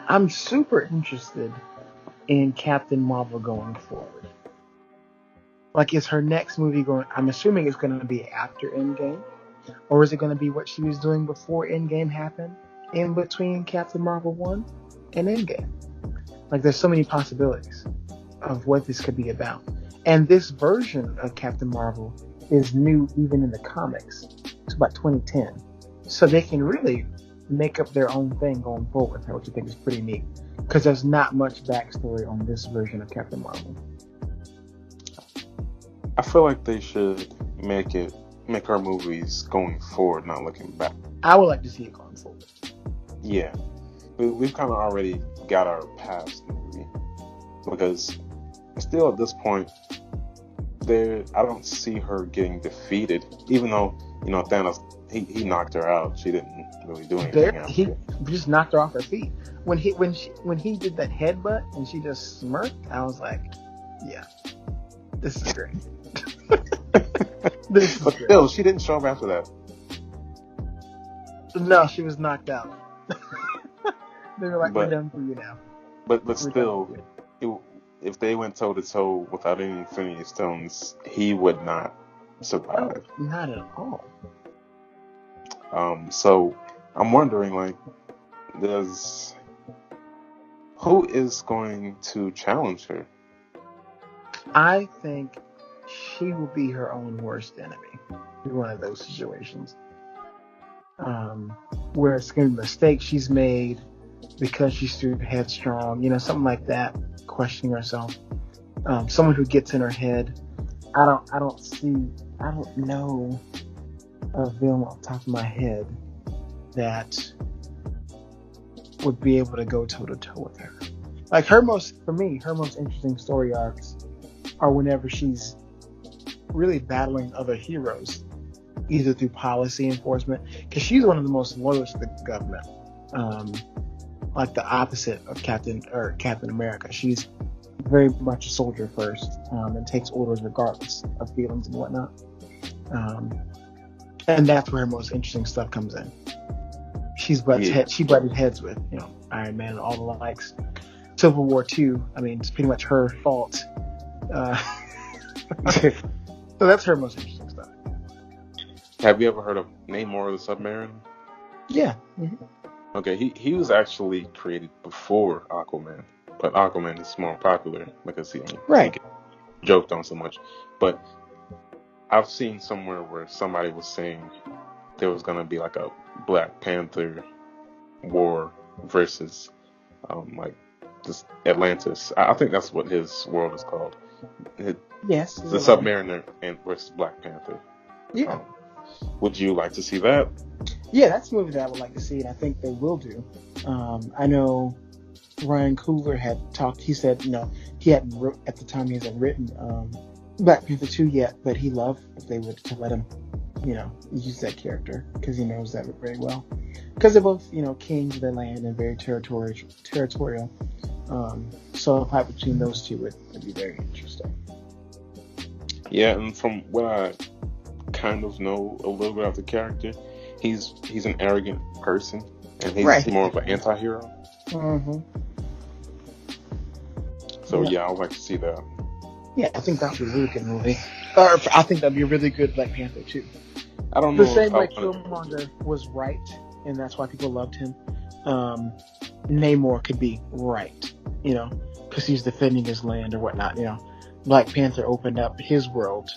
I'm super interested in Captain Marvel going forward. Like, is her next movie going? I'm assuming it's going to be after Endgame, or is it going to be what she was doing before Endgame happened, in between Captain Marvel 1 and Endgame? Like, there's so many possibilities of what this could be about. And this version of Captain Marvel is new even in the comics. It's about 2010. So they can really make up their own thing going forward with her, which I think is pretty neat. Because there's not much backstory on this version of Captain Marvel. I feel like they should make her movies going forward, not looking back. I would like to see it going forward. Yeah. We've kind of already got our past movie. Because still at this point, I don't see her getting defeated. Even though, Thanos, he knocked her out. She didn't really do anything. He just knocked her off her feet. When he did that headbutt and she just smirked, I was like, yeah, this is great. But still, she didn't show up after that. No, she was knocked out. They were like, we're done for you now. But still, if they went toe to toe without any Infinity Stones, he would not survive. Oh, not at all. So I'm wondering, who is going to challenge her? I think she will be her own worst enemy in one of those situations. Where it's going to be a mistake she's made because she's too headstrong, something like that, questioning herself. Someone who gets in her head. I don't know a villain off the top of my head that would be able to go toe to toe with her. Like, her most interesting story arcs are whenever she's really battling other heroes, either through policy enforcement, because she's one of the most loyal to the government, like the opposite of Captain America. She's very much a soldier first, and takes orders regardless of feelings and whatnot. And that's where her most interesting stuff comes in. She butted heads with, Iron Man and all the likes. Civil War 2, it's pretty much her fault. So that's her most interesting stuff. Have you ever heard of Namor the Submariner? Yeah. Mm-hmm. Okay, he was actually created before Aquaman, but Aquaman is more popular because he gets joked on so much. But I've seen somewhere where somebody was saying there was going to be like a Black Panther war versus this Atlantis. I think that's what his world is called. Yes. The Submariner versus Black Panther. Yeah. Would you like to see that? Yeah, that's a movie that I would like to see, and I think they will do. I know Ryan Coogler had talked. He said, he hadn't at the time he hasn't written Black Panther 2 yet, but he loved if they were to let him, use that character because he knows that very well. Because they're both, kings of their land and very territorial. So a fight between those two would be very interesting. Yeah, and from what I kind of know a little bit about the character, he's an arrogant person, and he's more of an anti-hero. Mm-hmm. So yeah, I would like to see that. Yeah, I think that would be a really good movie. Or I think that'd be a really good Black Panther too. I don't know. The same way Killmonger was right, and that's why people loved him. Namor could be right, because he's defending his land or whatnot. Black Panther opened up his world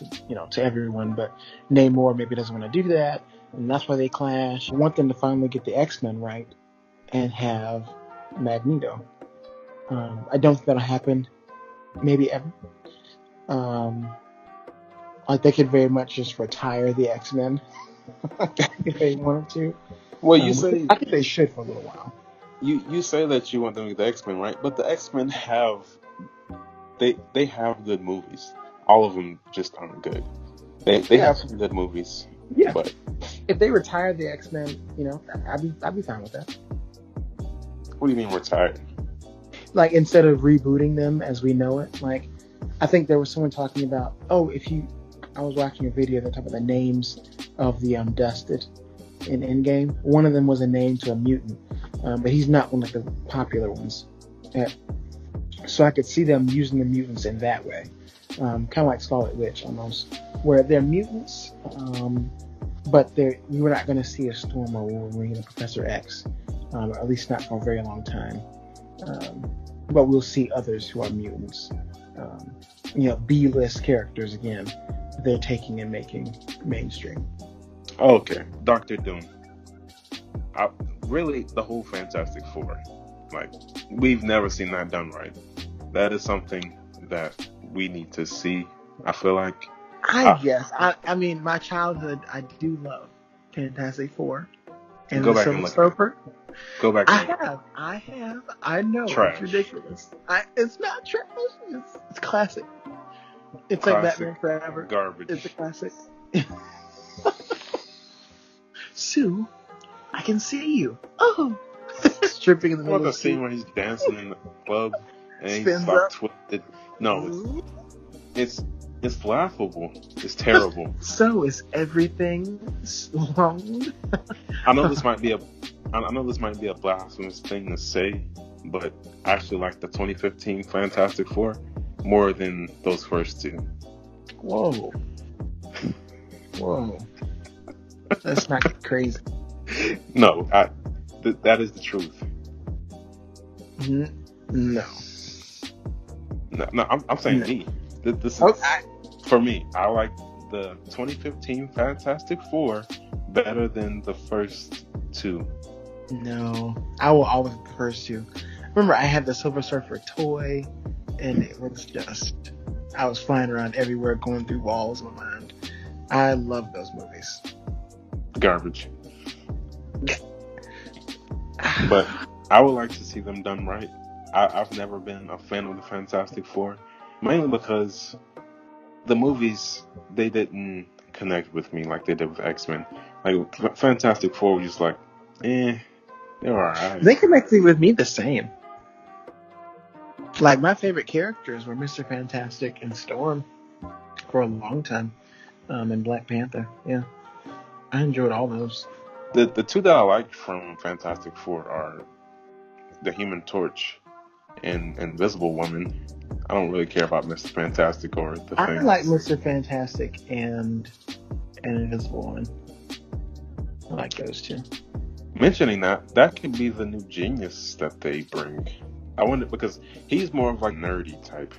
to everyone, but Namor maybe doesn't want to do that, and that's why they clash. I want them to finally get the X-Men right and have Magneto. I don't think that'll happen, maybe ever. They could very much just retire the X-Men if they wanted to. Well, you say I think they should for a little while. You say that you want them to get the X-Men right, but the X-Men have they have good movies. All of them just aren't good. They have some good movies. Yeah. But if they retire the X-Men, I'd be fine with that. What do you mean retired? Like, instead of rebooting them as we know it, I think there was someone talking about, I was watching a video that talked about the names of the Dusted in Endgame. One of them was a name to a mutant. but he's not one of the popular ones. So I could see them using the mutants in that way, kind of like Scarlet Witch almost, where they're mutants, but you're not going to see a Storm or Wolverine or Professor X, at least not for a very long time. But we'll see others who are mutants, B-list characters again. They're taking and making mainstream. Okay, Doctor Doom. Really, the whole Fantastic Four. Like, we've never seen that done right. That is something that we need to see. I feel like. I mean, my childhood, I do love Fantastic Four and go the back Silver and look Surfer. Go back. I have. I know trash. It's ridiculous. It's not trash. It's classic. It's classic, like Batman Forever. Garbage. It's a classic. Sue, I can see you. Oh, stripping in the middle the of the scene where he's dancing in the club and he's Spins like up. twisted. No, it's laughable. It's terrible. So is everything wrong? I know this might be a blasphemous thing to say, but I actually like the 2015 Fantastic Four more than those first two. Whoa. That's not crazy. No, that is the truth. No. No, I'm saying me. This is, for me, I like the 2015 Fantastic Four better than the first two. No, I will always the first two. Remember, I had the Silver Surfer toy, and it was just, I was flying around everywhere, going through walls in my mind. I love those movies. Garbage. But I would like to see them done right. I've never been a fan of the Fantastic Four, mainly because the movies, they didn't connect with me like they did with X-Men. Like, Fantastic Four was just like, they're alright. They connected with me the same. Like, my favorite characters were Mr. Fantastic and Storm for a long time, and Black Panther. Yeah, I enjoyed all those. The two that I like from Fantastic Four are the Human Torch and Invisible Woman. I don't really care about Mr. Fantastic or the Thing. I like Mr. Fantastic and Invisible Woman. I like those two. Mentioning that could be the new Genius that they bring. I wonder, because he's more of like nerdy type.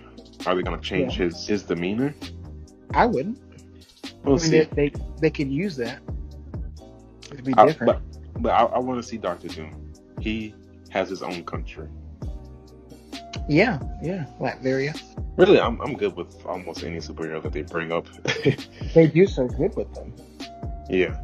Are they going to change his demeanor? I wouldn't. We'll see. They could use that. It'd be different. But I want to see Dr. Doom. He has his own country. Yeah, Latveria. Really, I'm good with almost any superhero that they bring up. They do so good with them. Yeah.